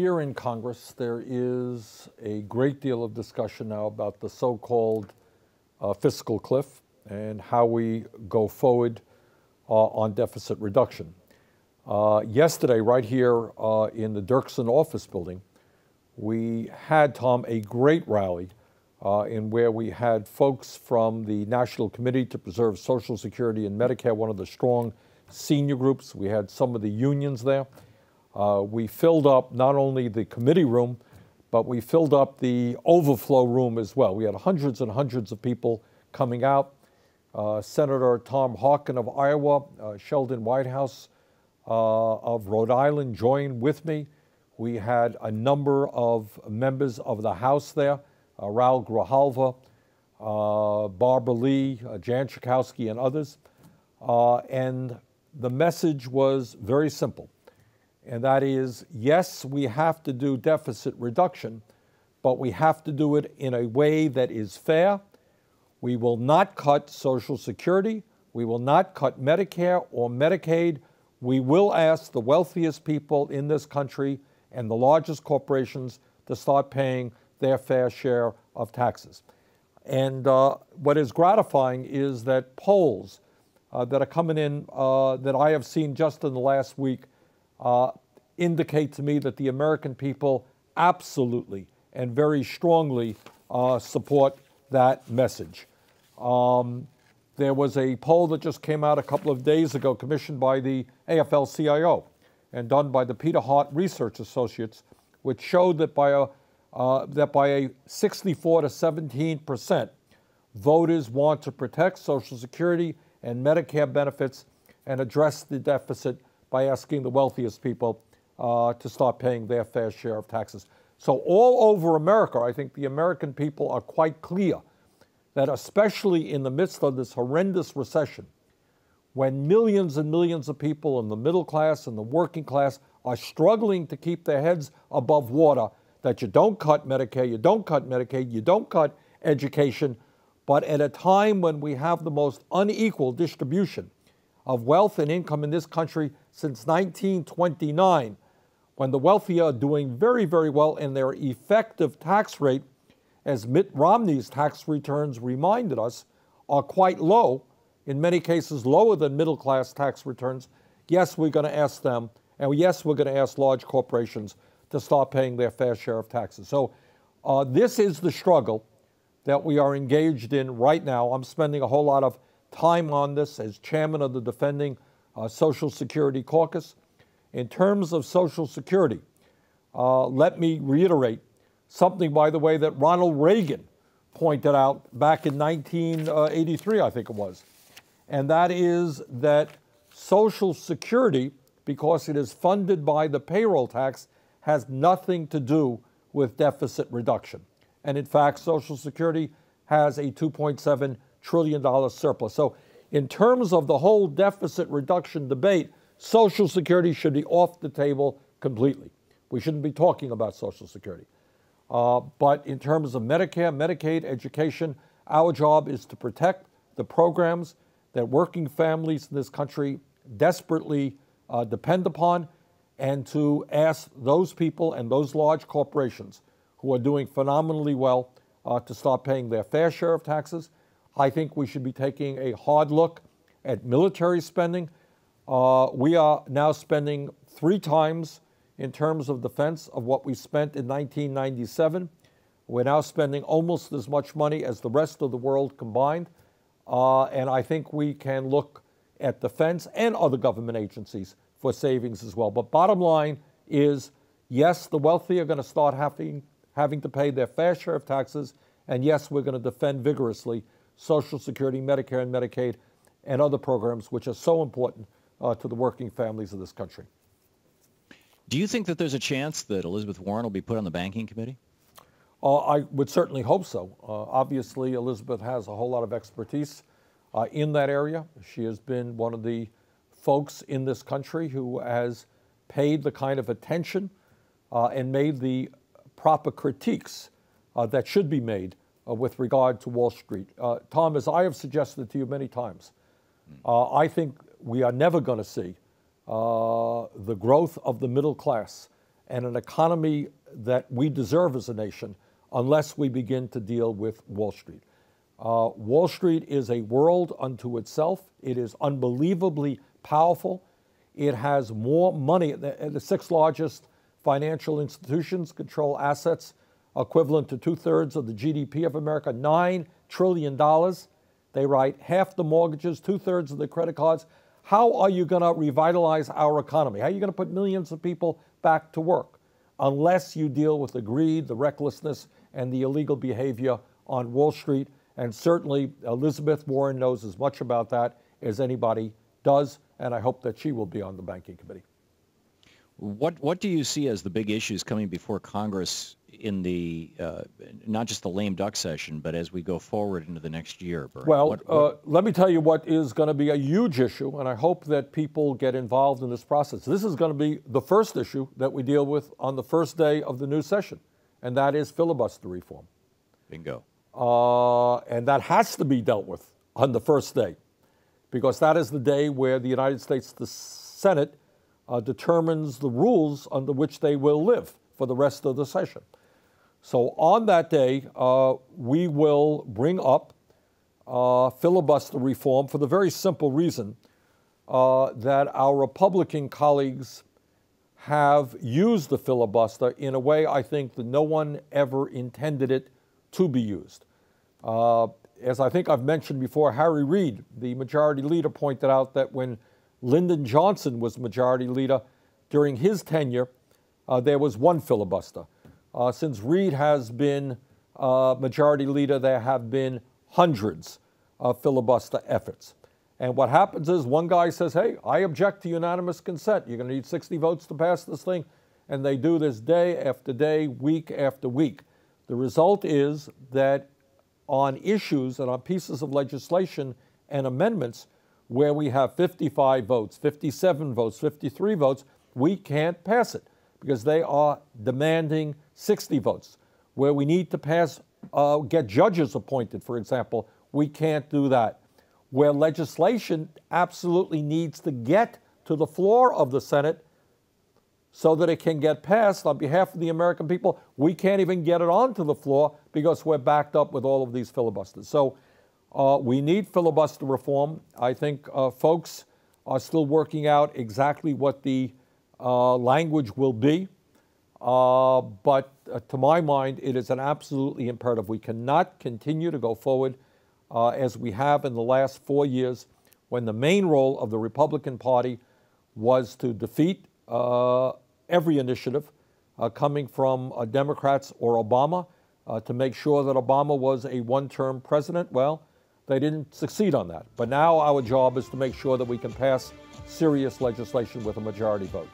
Here in Congress, there is a great deal of discussion now about the so-called fiscal cliff and how we go forward on deficit reduction. Yesterday, right here in the Dirksen office building, we had, Tom, a great rally in where we had folks from the National Committee to Preserve Social Security and Medicare, one of the strong senior groups. We had some of the unions there. We filled up not only the committee room, but we filled up the overflow room as well. We had hundreds and hundreds of people coming out. Senator Tom Harkin of Iowa, Sheldon Whitehouse of Rhode Island joined with me. We had a number of members of the House there, Raul Grijalva, Barbara Lee, Jan Schakowsky, and others. And the message was very simple. And that is, yes, we have to do deficit reduction, but we have to do it in a way that is fair. We will not cut Social Security. We will not cut Medicare or Medicaid. We will ask the wealthiest people in this country and the largest corporations to start paying their fair share of taxes. And what is gratifying is that polls that are coming in that I have seen just in the last week indicate to me that the American people absolutely and very strongly support that message. There was a poll that just came out a couple of days ago, commissioned by the AFL-CIO and done by the Peter Hart Research Associates, which showed that by a 64 to 17%, voters want to protect Social Security and Medicare benefits and address the deficit by asking the wealthiest people to start paying their fair share of taxes. So all over America, I think the American people are quite clear that especially in the midst of this horrendous recession, when millions and millions of people in the middle class and the working class are struggling to keep their heads above water, that you don't cut Medicare, you don't cut Medicaid, you don't cut education, but at a time when we have the most unequal distribution of wealth and income in this country since 1929, when the wealthy are doing very, very well and their effective tax rate, as Mitt Romney's tax returns reminded us, are quite low, in many cases lower than middle-class tax returns. Yes, we're going to ask them, and yes, we're going to ask large corporations to start paying their fair share of taxes. So this is the struggle that we are engaged in right now. I'm spending a whole lot of time on this as chairman of the Defending Social Security Caucus. In terms of Social Security, let me reiterate something, by the way, that Ronald Reagan pointed out back in 1983, I think it was. And that is that Social Security, because it is funded by the payroll tax, has nothing to do with deficit reduction. And in fact, Social Security has a $2.7 trillion surplus. So in terms of the whole deficit reduction debate, Social Security should be off the table completely. We shouldn't be talking about Social Security. But in terms of Medicare, Medicaid, education, our job is to protect the programs that working families in this country desperately depend upon, and to ask those people and those large corporations who are doing phenomenally well to start paying their fair share of taxes. I think we should be taking a hard look at military spending. We are now spending 3 times in terms of defense of what we spent in 1997. We're now spending almost as much money as the rest of the world combined. And I think we can look at defense and other government agencies for savings as well. But bottom line is, yes, the wealthy are going to start having to pay their fair share of taxes. And yes, we're going to defend vigorously Social Security, Medicare, and Medicaid, and other programs which are so important to the working families of this country. Do you think that there's a chance that Elizabeth Warren will be put on the banking committee? I would certainly hope so. Obviously, Elizabeth has a whole lot of expertise in that area. She has been one of the folks in this country who has paid the kind of attention and made the proper critiques that should be made with regard to Wall Street. Tom, as I have suggested to you many times, I think we are never going to see the growth of the middle class and an economy that we deserve as a nation unless we begin to deal with Wall Street. Wall Street is a world unto itself. It is unbelievably powerful. It has more money. The sixth largest financial institutions control assets equivalent to 2/3 of the GDP of America, $9 trillion. They write half the mortgages, 2/3 of the credit cards. How are you going to revitalize our economy? How are you going to put millions of people back to work unless you deal with the greed, the recklessness, and the illegal behavior on Wall Street? And certainly Elizabeth Warren knows as much about that as anybody does, and I hope that she will be on the banking committee. What do you see as the big issues coming before Congress in the not just the lame duck session, but as we go forward into the next year? Bernie? Well, let me tell you what is going to be a huge issue, and I hope that people get involved in this process. This is going to be the first issue that we deal with on the first day of the new session, and that is filibuster reform. Bingo. And that has to be dealt with on the first day, because that is the day where the United States, the Senate, determines the rules under which they will live for the rest of the session. So on that day, we will bring up filibuster reform for the very simple reason that our Republican colleagues have used the filibuster in a way I think that no one ever intended it to be used. As I think I've mentioned before, Harry Reid, the majority leader, pointed out that when Lyndon Johnson was majority leader, during his tenure, there was one filibuster. Since Reid has been majority leader, there have been hundreds of filibuster efforts. And what happens is one guy says, hey, I object to unanimous consent. You're going to need 60 votes to pass this thing. And they do this day after day, week after week. The result is that on issues and on pieces of legislation and amendments where we have 55 votes, 57 votes, 53 votes, we can't pass it because they are demanding 60 votes. Where we need to pass, get judges appointed, for example, we can't do that. Where legislation absolutely needs to get to the floor of the Senate so that it can get passed on behalf of the American people, we can't even get it onto the floor because we're backed up with all of these filibusters. So we need filibuster reform. I think folks are still working out exactly what the language will be. But to my mind, it is an absolutely imperative. We cannot continue to go forward as we have in the last 4 years, when the main role of the Republican Party was to defeat every initiative coming from Democrats or Obama to make sure that Obama was a one-term president. Well, they didn't succeed on that. But now our job is to make sure that we can pass serious legislation with a majority vote.